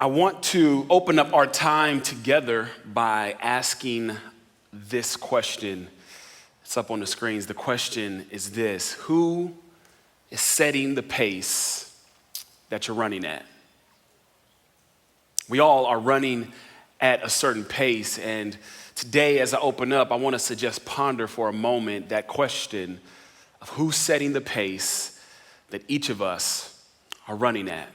I want to open up our time together by asking this question. It's up on the screens. The question is this: who is setting the pace that you're running at? We all are running at a certain pace, and today as I open up, I want us to just ponder for a moment that question of who's setting the pace that each of us are running at.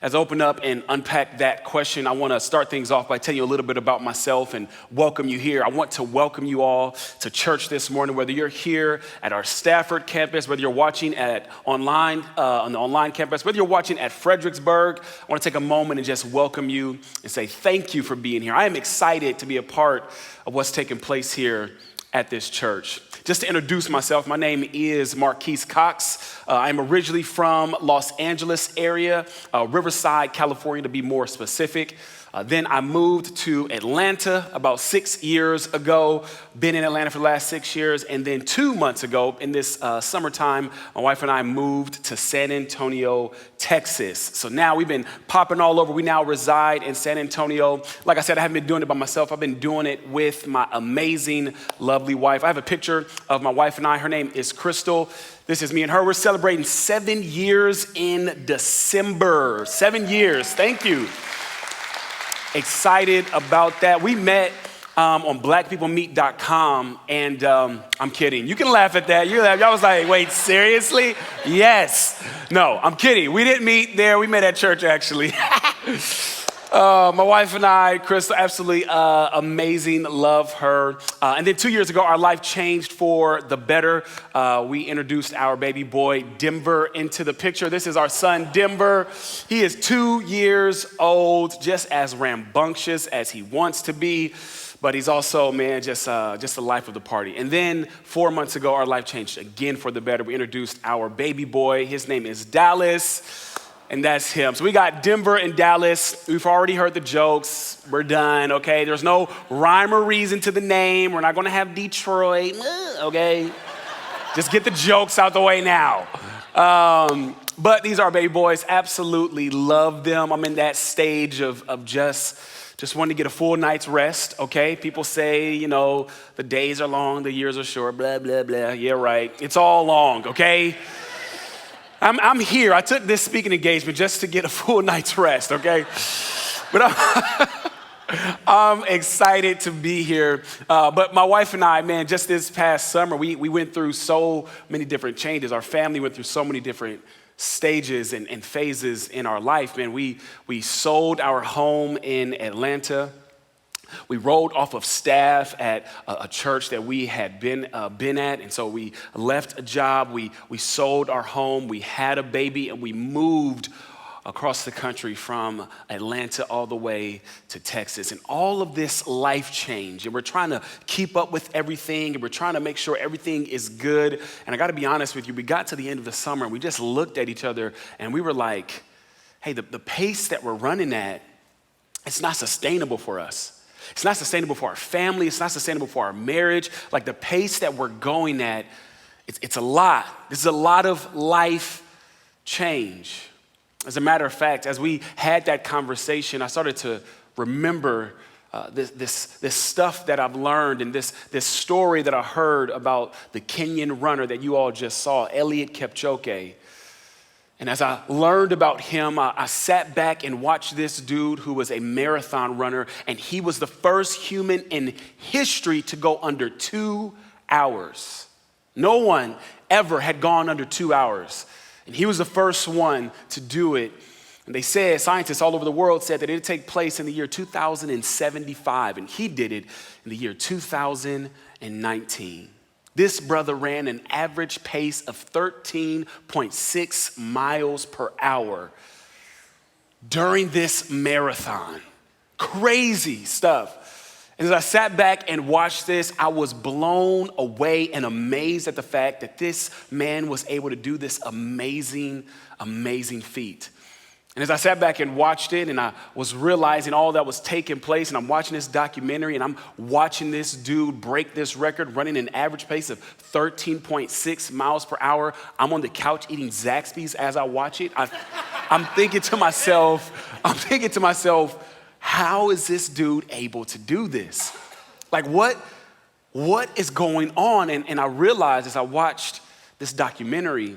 As I open up and unpack that question, I want to start things off by telling you a little bit about myself and welcome you here. I want to welcome you all to church this morning, whether you're here at our Stafford campus, whether you're watching at on the online campus, whether you're watching at Fredericksburg. I want to take a moment and just welcome you and say thank you for being here. I am excited to be a part of what's taking place here at this church. Just to introduce myself, my name is MARQUISE COX. I'm originally from Los Angeles area, Riverside, California to be more specific. Then I moved to Atlanta about 6 years ago, been in Atlanta for the last 6 years, and then 2 months ago in this summertime, my wife and I moved to San Antonio, Texas. So now we've been popping all over. We now reside in San Antonio. Like I said, I haven't been doing it by myself. I've been doing it with my amazing, lovely wife. I have a picture of my wife and I. Her name is Crystal. This is me and her. We're celebrating 7 years in December. 7 years. Thank you. Excited about that. We met on blackpeoplemeet.com, and I'm kidding. You can laugh at that. Y'all was like, wait, seriously? Yes. No, I'm kidding. We didn't meet there. We met at church, actually. My wife and I, Crystal, absolutely amazing, love her. And then 2 years ago, our life changed for the better. We introduced our baby boy, Denver, into the picture. This is our son, Denver. He is 2 years old, just as rambunctious as he wants to be. But he's also, man, just the life of the party. And then 4 months ago, our life changed again for the better. We introduced our baby boy. His name is Dallas. And that's him. So we got Denver and Dallas. We've already heard the jokes. We're done, okay? There's no rhyme or reason to the name. We're not gonna have Detroit, okay? Just get the jokes out the way now. But these are our baby boys. Absolutely love them. I'm in that stage of just wanting to get a full night's rest, okay? People say, you know, the days are long, the years are short, blah, blah, blah. Yeah, right. It's all long, okay? I'm here. I took this speaking engagement just to get a full night's rest, okay? But I'm excited to be here. But my wife and I, man, just this past summer, we went through so many different changes. Our family went through so many different stages and phases in our life, man. We sold our home in Atlanta. We rolled off of staff at a church that we had been at, and so we left a job, we sold our home, we had a baby, and we moved across the country from Atlanta all the way to Texas. And all of this life change, and we're trying to keep up with everything, and we're trying to make sure everything is good. And I gotta be honest with you, we got to the end of the summer, and we just looked at each other, and we were like, hey, the pace that we're running at, it's not sustainable for us. It's not sustainable for our family. It's not sustainable for our marriage. Like the pace that we're going at, it's a lot. This is a lot of life change. As a matter of fact, as we had that conversation, I started to remember this stuff that I've learned and this story that I heard about the Kenyan runner that you all just saw, Eliud Kipchoge. And as I learned about him, I sat back and watched this dude who was a marathon runner, and he was the first human in history to go under 2 hours. No one ever had gone under 2 hours, and he was the first one to do it. And they said, scientists all over the world said that it would take place in the year 2075, and he did it in the year 2019. This brother ran an average pace of 13.6 miles per hour during this marathon. Crazy stuff. And as I sat back and watched this, I was blown away and amazed at the fact that this man was able to do this amazing, amazing feat. And as I sat back and watched it, and I was realizing all that was taking place, and I'm watching this documentary, and I'm watching this dude break this record, running an average pace of 13.6 miles per hour. I'm on the couch eating Zaxby's as I watch it. I'm thinking to myself, I'm thinking to myself, how is this dude able to do this? Like what is going on? And I realized as I watched this documentary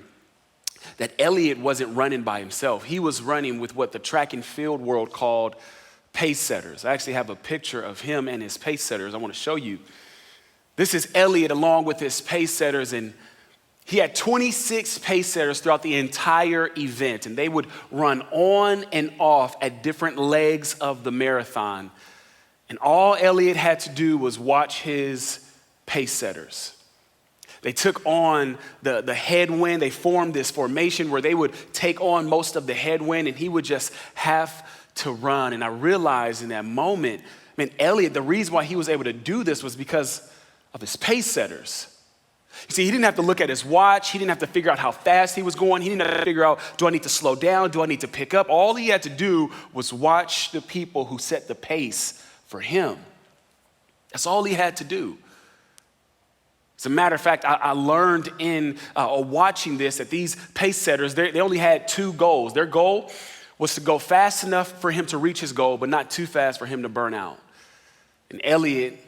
that Elliot wasn't running by himself. He was running with what the track and field world called pace setters. I actually have a picture of him and his pace setters I want to show you. This is Elliot along with his pace setters, and he had 26 pace setters throughout the entire event, and they would run on and off at different legs of the marathon. And all Elliot had to do was watch his pace setters. They took on the headwind. They formed this formation where they would take on most of the headwind, and he would just have to run. And I realized in that moment, man, Elliot, the reason why he was able to do this was because of his pace setters. You see, he didn't have to look at his watch. He didn't have to figure out how fast he was going. He didn't have to figure out, do I need to slow down? Do I need to pick up? All he had to do was watch the people who set the pace for him. That's all he had to do. As a matter of fact, I learned in watching this that these pace setters, they only had two goals. Their goal was to go fast enough for him to reach his goal, but not too fast for him to burn out. And Elliot,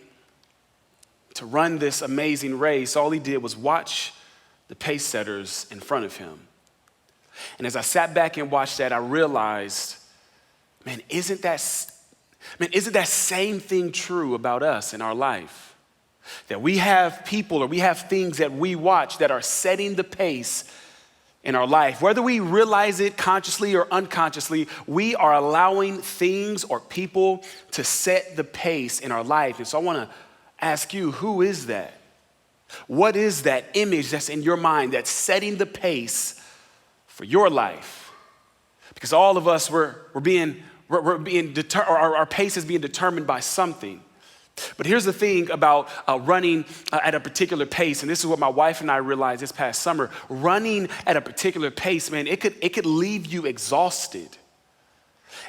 to run this amazing race, all he did was watch the pace setters in front of him. And as I sat back and watched that, I realized, man, isn't that same thing true about us in our life? That we have people or we have things that we watch that are setting the pace in our life. Whether we realize it consciously or unconsciously, we are allowing things or people to set the pace in our life. And so I want to ask you, who is that? What is that image that's in your mind that's setting the pace for your life? Because all of us, our pace is being determined by something. But here's the thing about running at a particular pace, and this is what my wife and I realized this past summer. Running at a particular pace, man, it could leave you exhausted.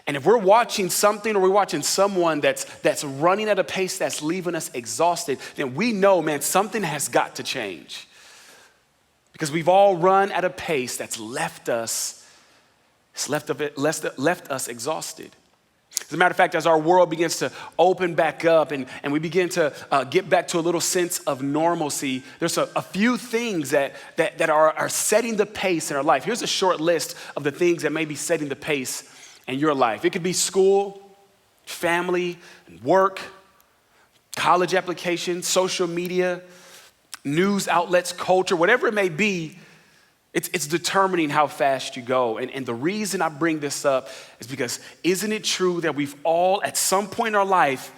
And if we're watching something or we're watching someone that's running at a pace that's leaving us exhausted, then we know, man, something has got to change. Because we've all run at a pace that's left us exhausted. As a matter of fact, as our world begins to open back up and we begin to get back to a little sense of normalcy, there's a few things that are setting the pace in our life. Here's a short list of the things that may be setting the pace in your life. It could be school, family, work, college applications, social media, news outlets, culture, whatever it may be. It's determining how fast you go. And the reason I bring this up is because isn't it true that we've all, at some point in our life,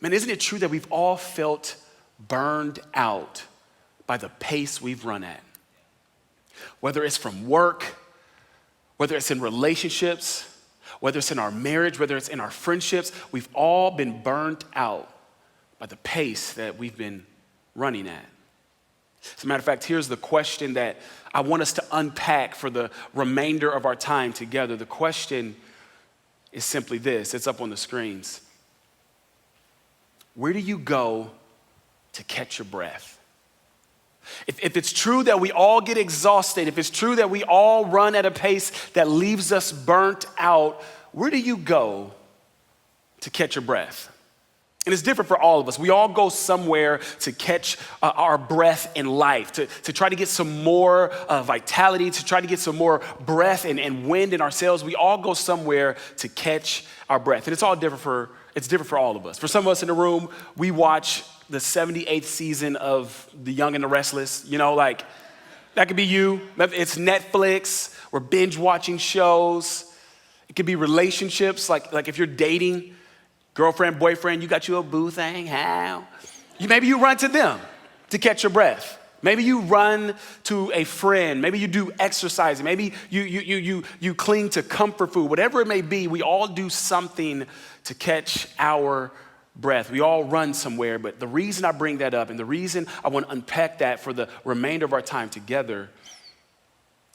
isn't it true that we've all felt burned out by the pace we've run at? Whether it's from work, whether it's in relationships, whether it's in our marriage, whether it's in our friendships, we've all been burned out by the pace that we've been running at. As a matter of fact, here's the question that I want us to unpack for the remainder of our time together. The question is simply this. It's up on the screens. Where do you go to catch your breath? If it's true that we all get exhausted, if it's true that we all run at a pace that leaves us burnt out, where do you go to catch your breath? And it's different for all of us. We all go somewhere to catch our breath in life, to try to get some more vitality, to try to get some more breath and wind in ourselves. We all go somewhere to catch our breath. And it's different for all of us. For some of us in the room, we watch the 78th season of The Young and the Restless. You know, like, that could be you. It's Netflix. We're binge watching shows. It could be relationships, like if you're dating, girlfriend, boyfriend, you got you a boo thing, how? Maybe you run to them to catch your breath. Maybe you run to a friend. Maybe you do exercising. Maybe you cling to comfort food. Whatever it may be, we all do something to catch our breath. We all run somewhere, but the reason I bring that up and the reason I want to unpack that for the remainder of our time together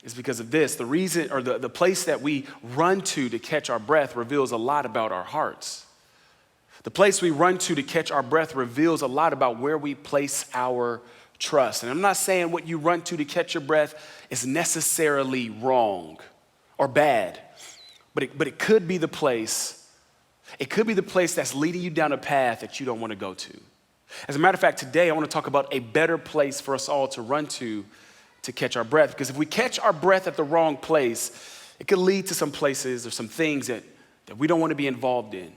is because of this. The reason, or the place that we run to catch our breath reveals a lot about our hearts. The place we run to catch our breath reveals a lot about where we place our trust. And I'm not saying what you run to catch your breath is necessarily wrong or bad, but it could be the place. It could be the place that's leading you down a path that you don't want to go to. As a matter of fact, today I want to talk about a better place for us all to run to catch our breath. Because if we catch our breath at the wrong place, it could lead to some places or some things that we don't want to be involved in.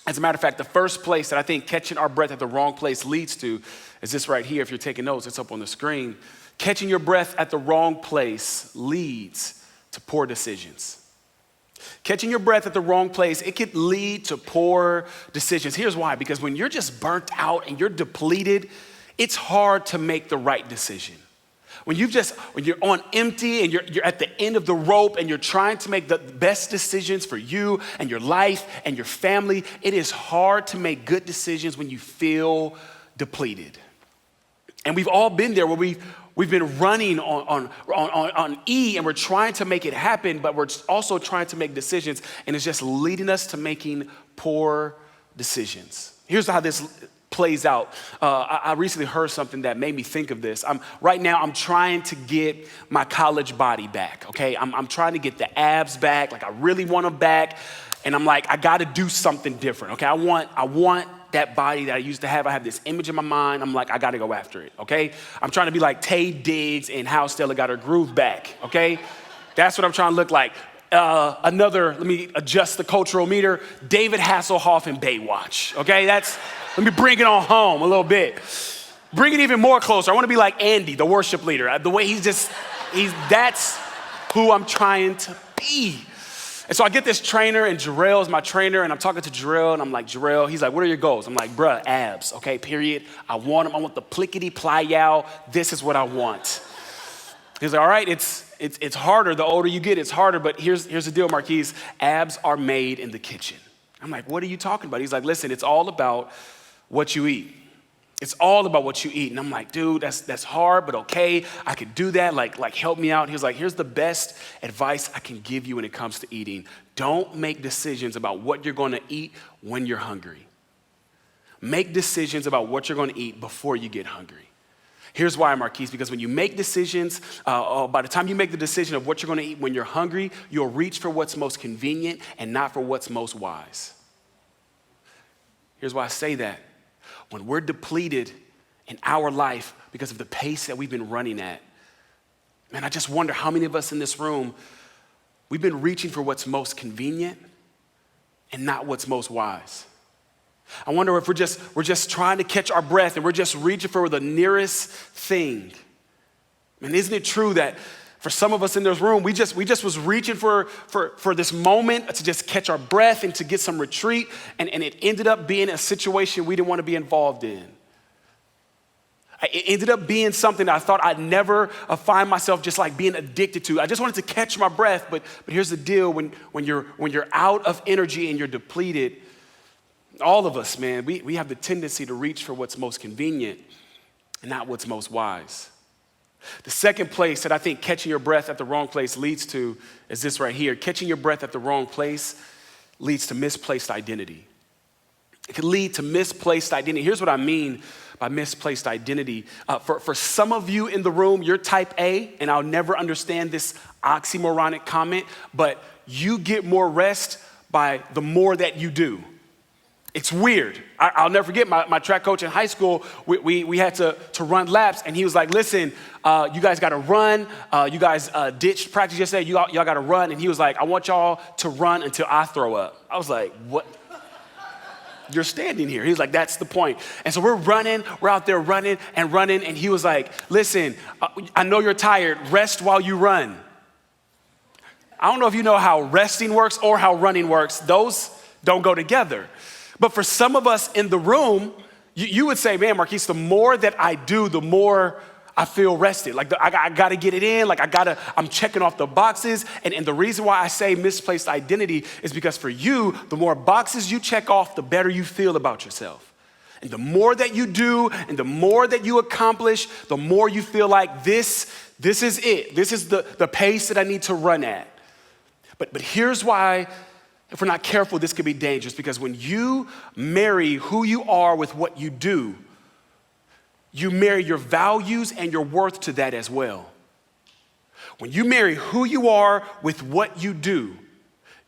As a matter of fact, the first place that I think catching our breath at the wrong place leads to is this right here. If you're taking notes, it's up on the screen. Catching your breath at the wrong place leads to poor decisions. Catching your breath at the wrong place, it could lead to poor decisions. Here's why, because when you're just burnt out and you're depleted, it's hard to make the right decision. When you're on empty and you're at the end of the rope and you're trying to make the best decisions for you and your life and your family, it is hard to make good decisions when you feel depleted. And we've all been there where we've been running on E and we're trying to make it happen, but we're also trying to make decisions and it's just leading us to making poor decisions. Here's how this plays out. I recently heard something that made me think of this. Right now I'm trying to get my college body back, okay? I'm trying to get the abs back, like I really want them back, and I'm like, I gotta do something different, okay? I want that body that I used to have. I have this image in my mind. I'm like, I gotta go after it, okay? I'm trying to be like Tay Diggs and how Stella got her groove back, okay? That's what I'm trying to look like. Let me adjust the cultural meter, David Hasselhoff and Baywatch, okay? Let me bring it on home a little bit. Bring it even more closer. I wanna be like Andy, the worship leader. The way that's who I'm trying to be. And so I get this trainer, and Jarrell is my trainer, and I'm talking to Jarrell, and I'm like, Jarrell, he's like, what are your goals? I'm like, bruh, abs, okay, period. I want them. I want the plickety ply-yow. This is what I want. He's like, all right, it's harder. The older you get, it's harder, but here's the deal, Marquise. Abs are made in the kitchen. I'm like, what are you talking about? He's like, listen, it's all about what you eat. It's all about what you eat. And I'm like, dude, that's hard, but okay, I could do that. Like help me out. He was like, here's the best advice I can give you when it comes to eating. Don't make decisions about what you're gonna eat when you're hungry. Make decisions about what you're gonna eat before you get hungry. Here's why, Marquise, because when you make decisions, by the time you make the decision of what you're gonna eat when you're hungry, you'll reach for what's most convenient and not for what's most wise. Here's why I say that. When we're depleted in our life because of the pace that we've been running at, man, I just wonder how many of us in this room, we've been reaching for what's most convenient and not what's most wise. I wonder if we're just trying to catch our breath and we're just reaching for the nearest thing. And isn't it true that for some of us in this room, we just was reaching for this moment to just catch our breath and to get some retreat, and it ended up being a situation we didn't want to be involved in. It ended up being something that I thought I'd never find myself just like being addicted to. I just wanted to catch my breath, but here's the deal: when you're out of energy and you're depleted, all of us, man, we have the tendency to reach for what's most convenient and not what's most wise. The second place that I think catching your breath at the wrong place leads to is this right here. Catching your breath at the wrong place leads to misplaced identity. It can lead to misplaced identity. Here's what I mean by misplaced identity. For some of you in the room, you're type A, and I'll never understand this oxymoronic comment, but you get more rest by the more that you do. It's weird. I'll never forget my track coach in high school. We had to run laps, and he was like, listen, you guys got to run. You guys ditched practice yesterday. Y'all got to run. And he was like, I want y'all to run until I throw up. I was like, what? You're standing here. He was like, that's the point. And so we're out there running. And he was like, listen, I know you're tired. Rest while you run. I don't know if you know how resting works or how running works. Those don't go together. But for some of us in the room, you would say, man, Marquise, the more that I do, the more I feel rested. Like I gotta get it in, I'm checking off the boxes. And the reason why I say misplaced identity is because for you, the more boxes you check off, the better you feel about yourself. And the more that you do and the more that you accomplish, the more you feel like this is it. This is the pace that I need to run at. But here's why, if we're not careful, this could be dangerous, because when you marry who you are with what you do, you marry your values and your worth to that as well. When you marry who you are with what you do,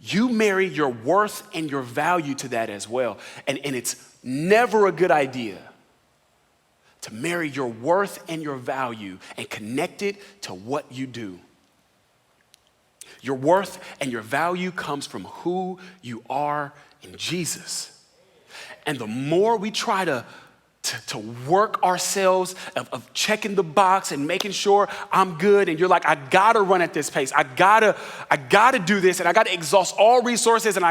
you marry your worth and your value to that as well. And it's never a good idea to marry your worth and your value and connect it to what you do. Your worth and your value comes from who you are in Jesus. And the more we try to work ourselves of checking the box and making sure I'm good, and you're like, I gotta run at this pace. I gotta do this, and I gotta exhaust all resources, and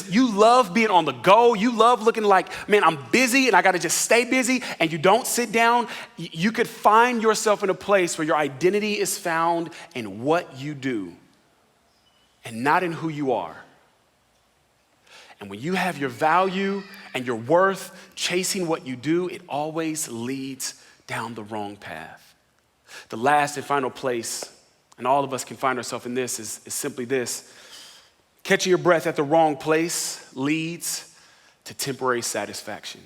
you love being on the go. You love looking like, man, I'm busy and I gotta just stay busy, and you don't sit down. You could find yourself in a place where your identity is found in what you do and not in who you are. And when you have your value and your worth chasing what you do, it always leads down the wrong path. The last and final place, and all of us can find ourselves in this, is simply this. Catching your breath at the wrong place leads to temporary satisfaction.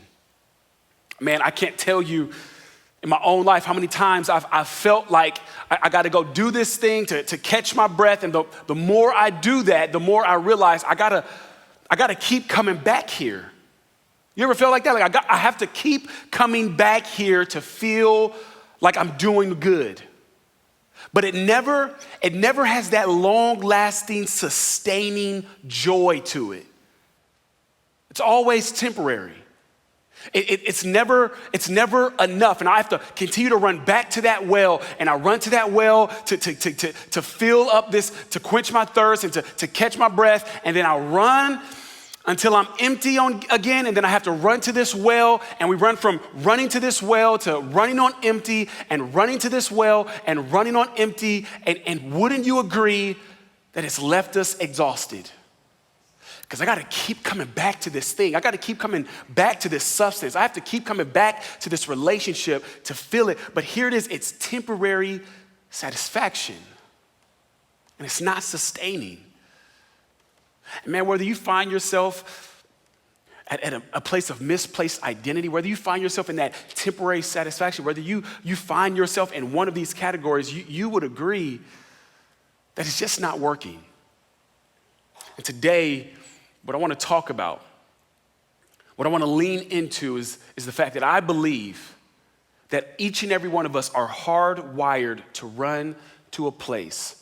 Man, I can't tell you in my own life how many times I've felt like I got to go do this thing to catch my breath. And the more I do that, the more I realize I got to keep coming back here. You ever feel like that? Like I have to keep coming back here to feel like I'm doing good. But it never has that long-lasting, sustaining joy to it. It's always temporary. It's never enough. And I have to continue to run back to that well. And I run to that well to fill up this, to quench my thirst and to catch my breath. And then I run until I'm empty again, and then I have to run to this well, and we run from running to this well to running on empty, and running to this well, and running on empty, and wouldn't you agree that it's left us exhausted? Because I gotta keep coming back to this thing. I gotta keep coming back to this substance. I have to keep coming back to this relationship to feel it. But here it is, it's temporary satisfaction, and it's not sustaining. And man, whether you find yourself at a place of misplaced identity, whether you find yourself in that temporary satisfaction, whether you find yourself in one of these categories, you would agree that it's just not working. And today, what I want to talk about, what I want to lean into is the fact that I believe that each and every one of us are hardwired to run to a place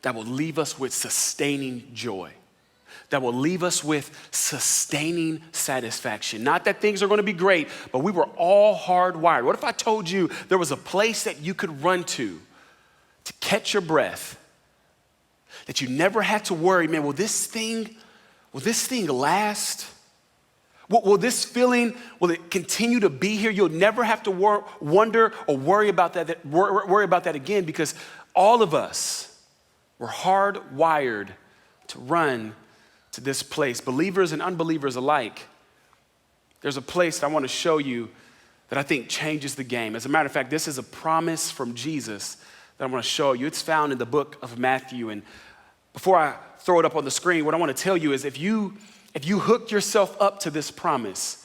that will leave us with sustaining joy, that will leave us with sustaining satisfaction. Not that things are gonna be great, but we were all hardwired. What if I told you there was a place that you could run to catch your breath, that you never had to worry, man, will this thing last? Will this feeling, will it continue to be here? You'll never have to wonder or worry about that again, because all of us, we're hardwired to run to this place. Believers and unbelievers alike, there's a place that I want to show you that I think changes the game. As a matter of fact, this is a promise from Jesus that I want to show you. It's found in the book of Matthew. And before I throw it up on the screen, what I want to tell you is if you hook yourself up to this promise,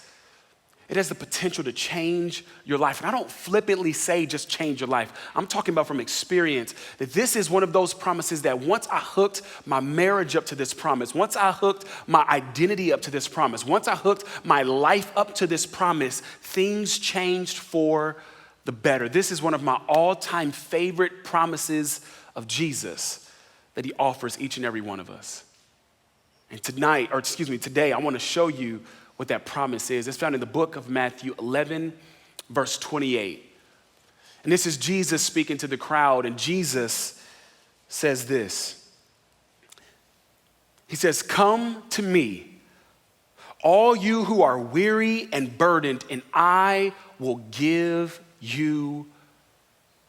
it has the potential to change your life. And I don't flippantly say just change your life. I'm talking about from experience that this is one of those promises that once I hooked my marriage up to this promise, once I hooked my identity up to this promise, once I hooked my life up to this promise, things changed for the better. This is one of my all-time favorite promises of Jesus that he offers each and every one of us. And today, I want to show you what that promise is. It's found in the book of Matthew 11, verse 28. And this is Jesus speaking to the crowd, and Jesus says this. He says, "Come to me, all you who are weary and burdened, and I will give you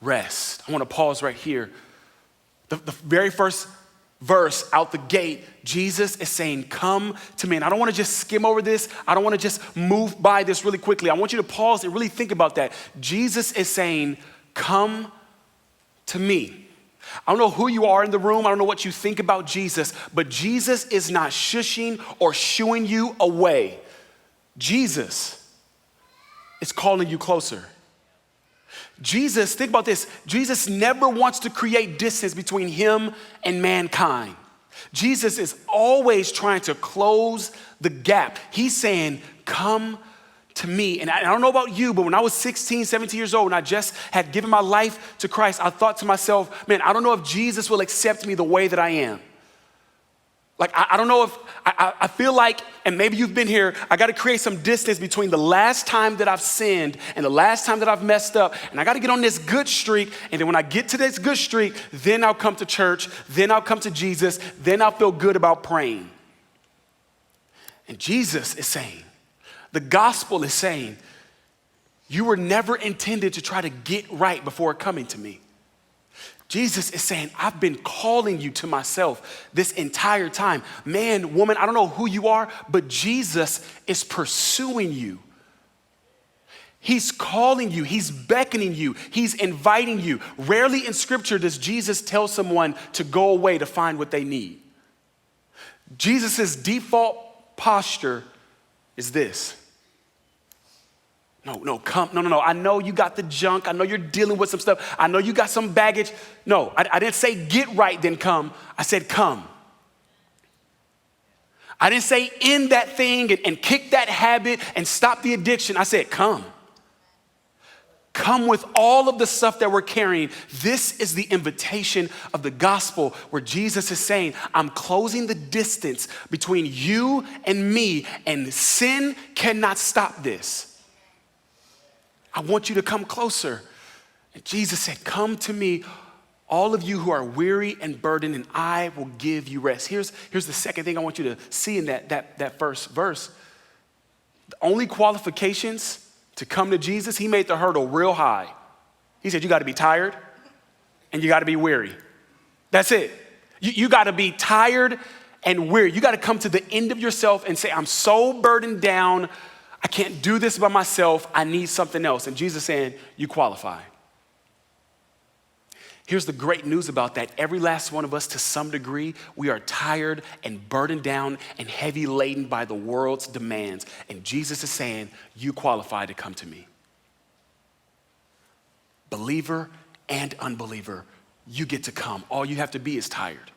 rest." I want to pause right here. The very first verse out the gate, Jesus is saying, come to me. And I don't want to just skim over this. I don't want to just move by this really quickly. I want you to pause and really think about that. Jesus is saying, come to me. I don't know who you are in the room. I don't know what you think about Jesus, but Jesus is not shushing or shooing you away. Jesus is calling you closer. Jesus, think about this. Jesus never wants to create distance between him and mankind. Jesus is always trying to close the gap. He's saying, come to me. And I don't know about you, but when I was 16, 17 years old, and I just had given my life to Christ, I thought to myself, man, I don't know if Jesus will accept me the way that I am. Like, I don't know if, I feel like, and maybe you've been here, I got to create some distance between the last time that I've sinned and the last time that I've messed up. And I got to get on this good streak. And then when I get to this good streak, then I'll come to church. Then I'll come to Jesus. Then I'll feel good about praying. And Jesus is saying, the gospel is saying, you were never intended to try to get right before coming to me. Jesus is saying, I've been calling you to myself this entire time. Man, woman, I don't know who you are, but Jesus is pursuing you. He's calling you, he's beckoning you, he's inviting you. Rarely in scripture does Jesus tell someone to go away to find what they need. Jesus' default posture is this. No, come. No. I know you got the junk. I know you're dealing with some stuff. I know you got some baggage. No, I didn't say get right, then come. I said come. I didn't say end that thing and kick that habit and stop the addiction. I said come. Come with all of the stuff that we're carrying. This is the invitation of the gospel where Jesus is saying, I'm closing the distance between you and me, and sin cannot stop this. I want you to come closer. And Jesus said, come to me, all of you who are weary and burdened, and I will give you rest. Here's the second thing I want you to see in that first verse. The only qualifications to come to Jesus, he made the hurdle real high. He said, you got to be tired and you got to be weary. That's it. You got to be tired and weary. You got to come to the end of yourself and say, I'm so burdened down, I can't do this by myself. I need something else. And Jesus saying, you qualify. Here's the great news about that. Every last one of us, to some degree, we are tired and burdened down and heavy laden by the world's demands. And Jesus is saying, you qualify to come to me. Believer and unbeliever, you get to come. All you have to be is tired.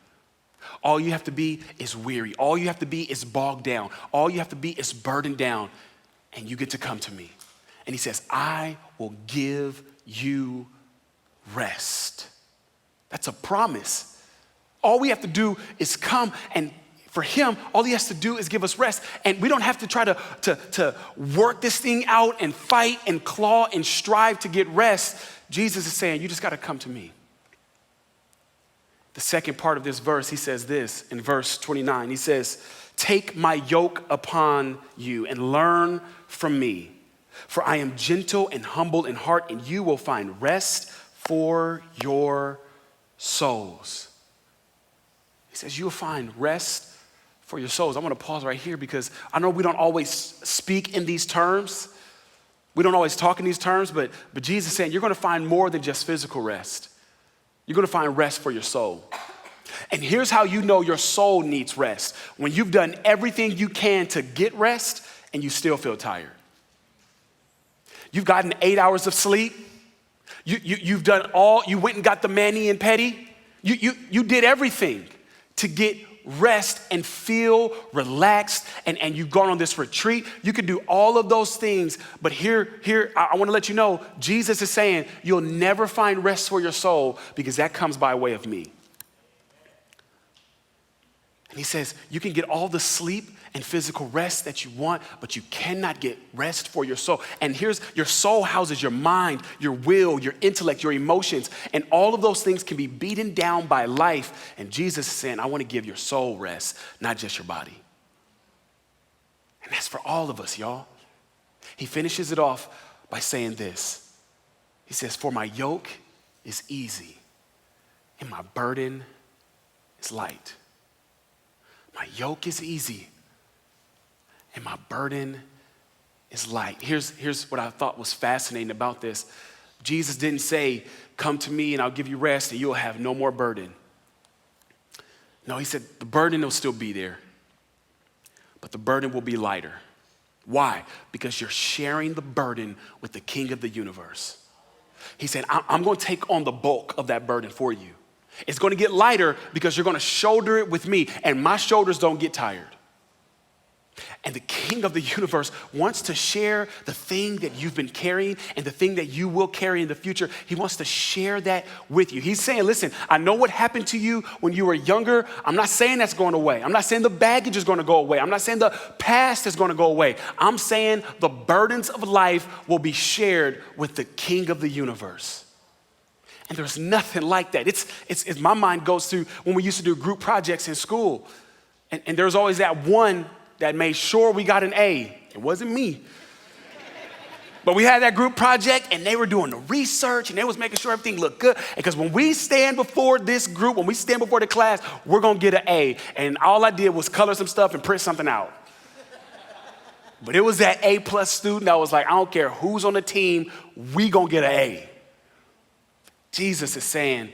All you have to be is weary. All you have to be is bogged down. All you have to be is burdened down. And you get to come to me. And he says, I will give you rest. That's a promise. All we have to do is come, and for him, all he has to do is give us rest. And we don't have to try to work this thing out and fight and claw and strive to get rest. Jesus is saying, you just got to come to me. The second part of this verse, he says this in verse 29. He says, take my yoke upon you and learn from me, for I am gentle and humble in heart, and you will find rest for your souls. He says, you'll find rest for your souls. I want to pause right here because I know we don't always speak in these terms. We don't always talk in these terms, but Jesus is saying you're going to find more than just physical rest. You're going to find rest for your soul. And here's how you know your soul needs rest. When you've done everything you can to get rest and you still feel tired. You've gotten 8 hours of sleep. You've done all, you went and got the mani and pedi. You did everything to get rest and feel relaxed, and you've gone on this retreat. You can do all of those things, but here, I want to let you know, Jesus is saying you'll never find rest for your soul because that comes by way of me. And he says, you can get all the sleep and physical rest that you want, but you cannot get rest for your soul. And here's, your soul houses your mind, your will, your intellect, your emotions, and all of those things can be beaten down by life. And Jesus is saying, I want to give your soul rest, not just your body. And that's for all of us, y'all. He finishes it off by saying this. He says, for my yoke is easy and my burden is light. My yoke is easy and my burden is light. Here's what I thought was fascinating about this. Jesus didn't say, come to me and I'll give you rest and you'll have no more burden. No, he said the burden will still be there, but the burden will be lighter. Why? Because you're sharing the burden with the King of the universe. He said, I'm going to take on the bulk of that burden for you. It's going to get lighter because you're going to shoulder it with me, and my shoulders don't get tired. And the King of the universe wants to share the thing that you've been carrying and the thing that you will carry in the future. He wants to share that with you. He's saying, listen, I know what happened to you when you were younger. I'm not saying that's going away. I'm not saying the baggage is going to go away. I'm not saying the past is going to go away. I'm saying the burdens of life will be shared with the King of the universe. And there's nothing like that. It's my mind goes through when we used to do group projects in school. And there's always that one that made sure we got an A. It wasn't me. But we had that group project, and they were doing the research, and they was making sure everything looked good. Because when we stand before this group, when we stand before the class, we're going to get an A. And all I did was color some stuff and print something out. But it was that A+ student that was like, I don't care who's on the team, we going to get an A. Jesus is saying,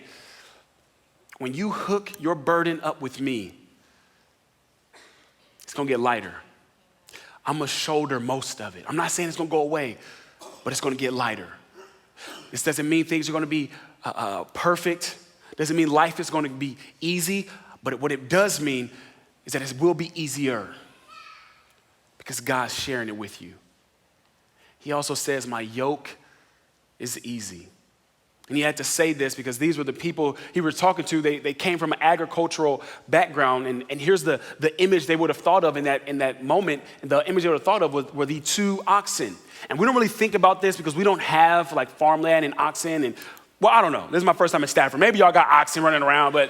when you hook your burden up with me, it's going to get lighter. I'm going to shoulder most of it. I'm not saying it's going to go away, but it's going to get lighter. This doesn't mean things are going to be perfect. Doesn't mean life is going to be easy, but what it does mean is that it will be easier because God's sharing it with you. He also says, my yoke is easy. And he had to say this because these were the people he was talking to. They came from an agricultural background. And here's the image they would have thought of in that moment. And the image they would have thought of were the two oxen. And we don't really think about this because we don't have like farmland and oxen. And well, I don't know. This is my first time in Stafford. Maybe y'all got oxen running around, but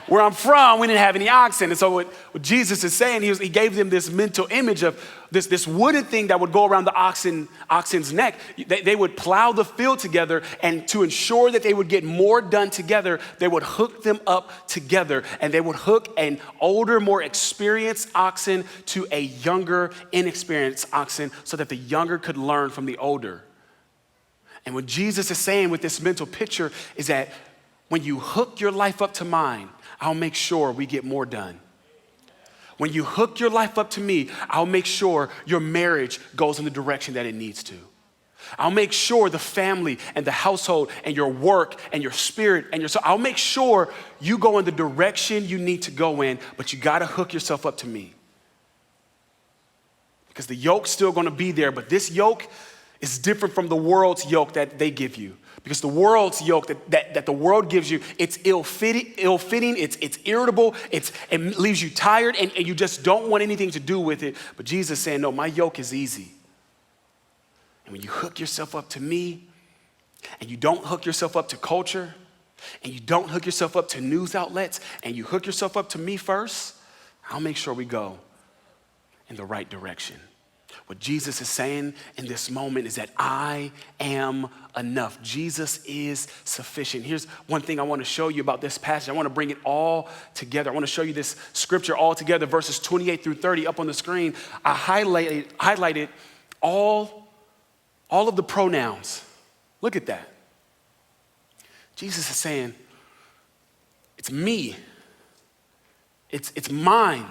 where I'm from, we didn't have any oxen. And so what Jesus is saying, he gave them this mental image of this wooden thing that would go around the oxen's neck. They would plow the field together, and to ensure that they would get more done together, they would hook them up together, and they would hook an older, more experienced oxen to a younger, inexperienced oxen so that the younger could learn from the older. And what Jesus is saying with this mental picture is that when you hook your life up to mine, I'll make sure we get more done. When you hook your life up to me, I'll make sure your marriage goes in the direction that it needs to. I'll make sure the family and the household and your work and your spirit and your soul, I'll make sure you go in the direction you need to go in, but you gotta hook yourself up to me. Because the yoke's still gonna be there, but this yoke is different from the world's yoke that they give you. Because the world's yoke that the world gives you, it's ill-fitting, it's irritable, it leaves you tired, and you just don't want anything to do with it. But Jesus is saying, no, my yoke is easy. And when you hook yourself up to me, and you don't hook yourself up to culture, and you don't hook yourself up to news outlets, and you hook yourself up to me first, I'll make sure we go in the right direction. What Jesus is saying in this moment is that I am enough. Jesus is sufficient. Here's one thing I want to show you about this passage. I want to bring it all together. I want to show you this scripture all together, verses 28 through 30 up on the screen. I highlighted all of the pronouns. Look at that. Jesus is saying, it's me. It's mine.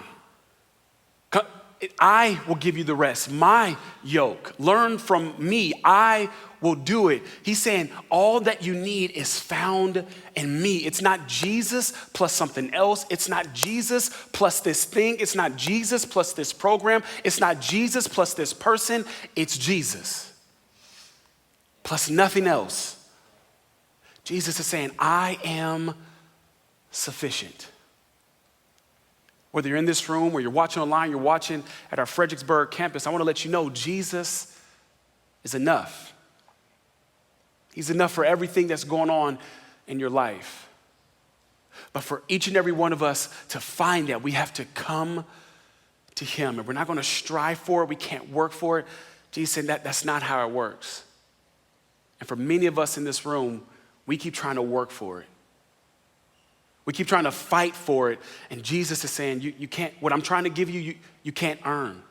I will give you the rest. My yoke. Learn from me. I will do it. He's saying all that you need is found in me. It's not Jesus plus something else. It's not Jesus plus this thing. It's not Jesus plus this program. It's not Jesus plus this person. It's Jesus plus nothing else. Jesus is saying, I am sufficient. Whether you're in this room or you're watching online, you're watching at our Fredericksburg campus, I want to let you know Jesus is enough. He's enough for everything that's going on in your life. But for each and every one of us to find that, we have to come to him. And we're not going to strive for it. We can't work for it. Jesus said that's not how it works. And for many of us in this room, we keep trying to work for it. We keep trying to fight for it. And Jesus is saying, you can't, what I'm trying to give you, you can't earn.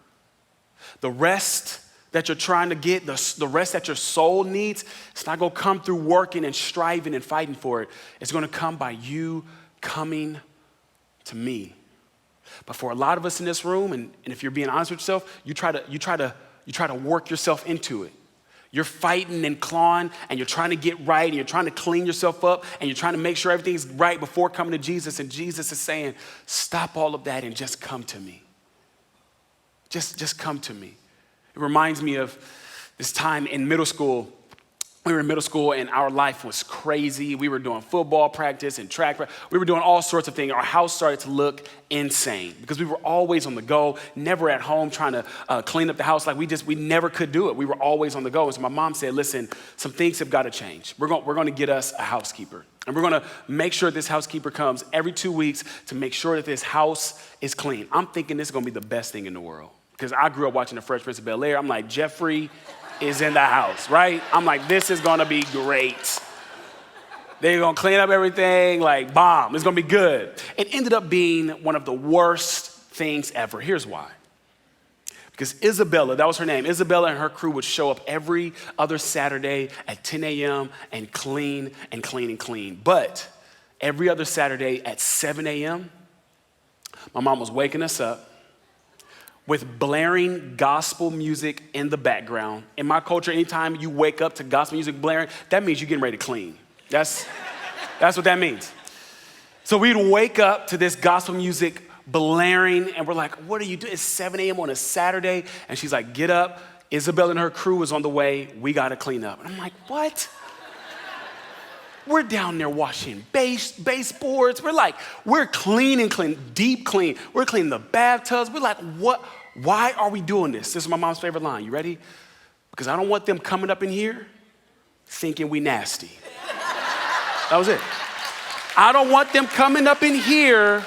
The rest that you're trying to get, the rest that your soul needs, it's not going to come through working and striving and fighting for it. It's going to come by you coming to me. But for a lot of us in this room, and if you're being honest with yourself, you try to work yourself into it. You're fighting and clawing, and you're trying to get right, and you're trying to clean yourself up, and you're trying to make sure everything's right before coming to Jesus. And Jesus is saying, stop all of that and just come to me. Just come to me. It reminds me of this time in middle school. We were in middle school and our life was crazy. We were doing football practice and track practice. We were doing all sorts of things. Our house started to look insane because we were always on the go, never at home trying to clean up the house. Like we never could do it. We were always on the go. And so my mom said, listen, some things have got to change. We're going to get us a housekeeper. And we're going to make sure this housekeeper comes every 2 weeks to make sure that this house is clean. I'm thinking this is going to be the best thing in the world because I grew up watching The Fresh Prince of Bel-Air. I'm like, Jeffrey is in the house, right? I'm like, this is gonna be great. They're gonna clean up everything, like bomb, it's gonna be good. It ended up being one of the worst things ever. Here's why. Because Isabella, that was her name, Isabella and her crew would show up every other Saturday at 10 a.m. and clean and clean and clean. But every other Saturday at 7 a.m., my mom was waking us up with blaring gospel music in the background. In my culture, anytime you wake up to gospel music blaring, that means you're getting ready to clean. That's what that means. So we'd wake up to this gospel music blaring, and we're like, what are you doing? It's 7 a.m. on a Saturday. And she's like, get up. Isabel and her crew is on the way. We got to clean up. And I'm like, what? We're down there washing baseboards. We're clean, deep clean. We're cleaning the bathtubs. We're like, what? Why are we doing this? This is my mom's favorite line. You ready? Because I don't want them coming up in here thinking we nasty. That was it. I don't want them coming up in here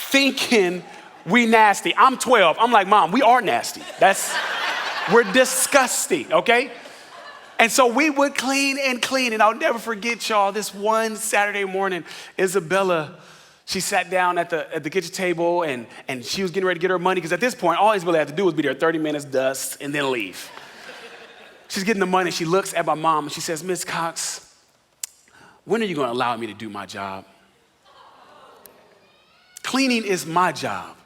thinking we nasty. I'm 12. I'm like, Mom, we are nasty. We're disgusting, okay? And so we would clean, and I'll never forget, y'all, this one Saturday morning, Isabella, she sat down at the kitchen table, and she was getting ready to get her money, because at this point, all Isabella had to do was be there 30 minutes, dust, and then leave. She's getting the money, she looks at my mom, and she says, Miss Cox, when are you going to allow me to do my job? Cleaning is my job.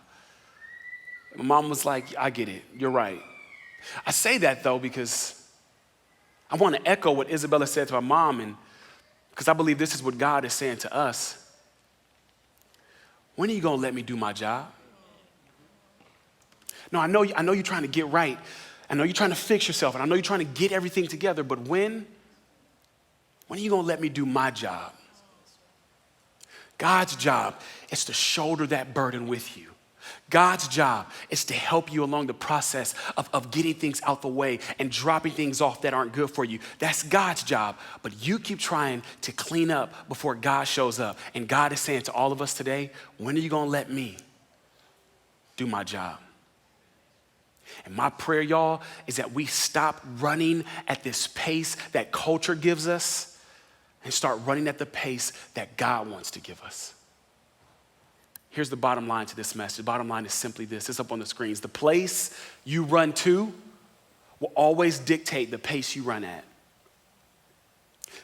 My mom was like, I get it, you're right. I say that, though, because I want to echo what Isabella said to my mom, and because I believe this is what God is saying to us. When are you going to let me do my job? No, I know you're trying to get right. I know you're trying to fix yourself, and I know you're trying to get everything together, but when are you going to let me do my job? God's job is to shoulder that burden with you. God's job is to help you along the process of getting things out the way and dropping things off that aren't good for you. That's God's job. But you keep trying to clean up before God shows up. And God is saying to all of us today, when are you going to let me do my job? And my prayer, y'all, is that we stop running at this pace that culture gives us and start running at the pace that God wants to give us. Here's the bottom line to this message. The bottom line is simply this. It's up on the screens. The place you run to will always dictate the pace you run at.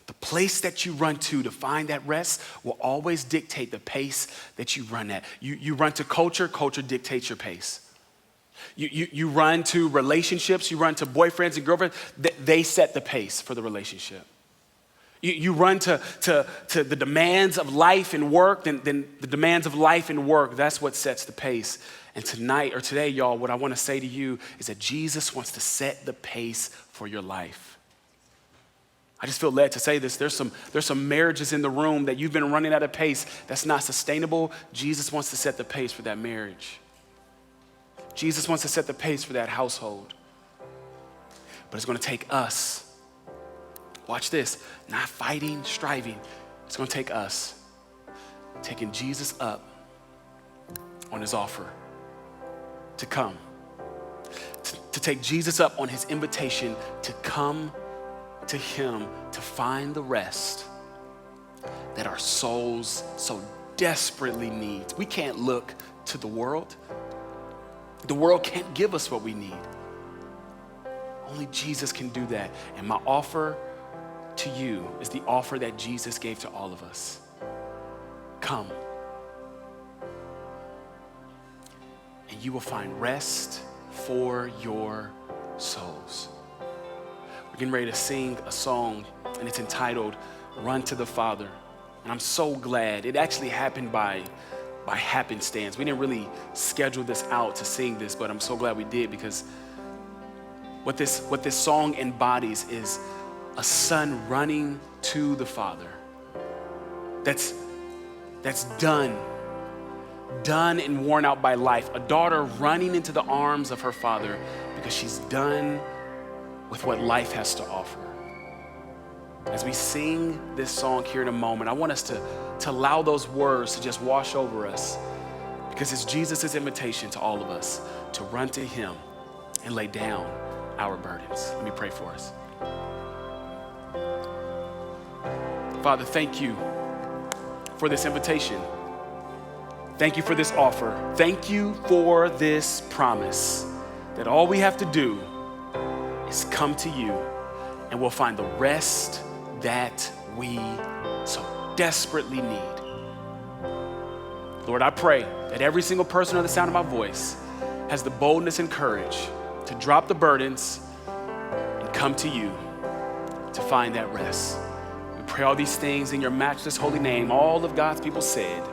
The place that you run to find that rest will always dictate the pace that you run at. You run to culture, culture dictates your pace. You run to relationships, you run to boyfriends and girlfriends, they set the pace for the relationship. You run to the demands of life and work, then the demands of life and work, that's what sets the pace. And tonight or today, y'all, what I want to say to you is that Jesus wants to set the pace for your life. I just feel led to say this. There's some marriages in the room that you've been running at a pace that's not sustainable. Jesus wants to set the pace for that marriage. Jesus wants to set the pace for that household. But it's going to take us. Watch this, not fighting, striving. It's going to take us taking Jesus up on his offer to come, to take Jesus up on his invitation to come to him to find the rest that our souls so desperately need. We can't look to the world. The world can't give us what we need. Only Jesus can do that. And my offer to you is the offer that Jesus gave to all of us. Come. And you will find rest for your souls. We're getting ready to sing a song, and it's entitled, Run to the Father. And I'm so glad. It actually happened by happenstance. We didn't really schedule this out to sing this, but I'm so glad we did, because what this song embodies is a son running to the Father. That's done and worn out by life. A daughter running into the arms of her father because she's done with what life has to offer. As we sing this song here in a moment, I want us to allow those words to just wash over us, because it's Jesus' invitation to all of us to run to him and lay down our burdens. Let me pray for us. Father, thank you for this invitation. Thank you for this offer. Thank you for this promise that all we have to do is come to you and we'll find the rest that we so desperately need. Lord, I pray that every single person on the sound of my voice has the boldness and courage to drop the burdens and come to you to find that rest. We pray all these things in your matchless holy name. All of God's people said,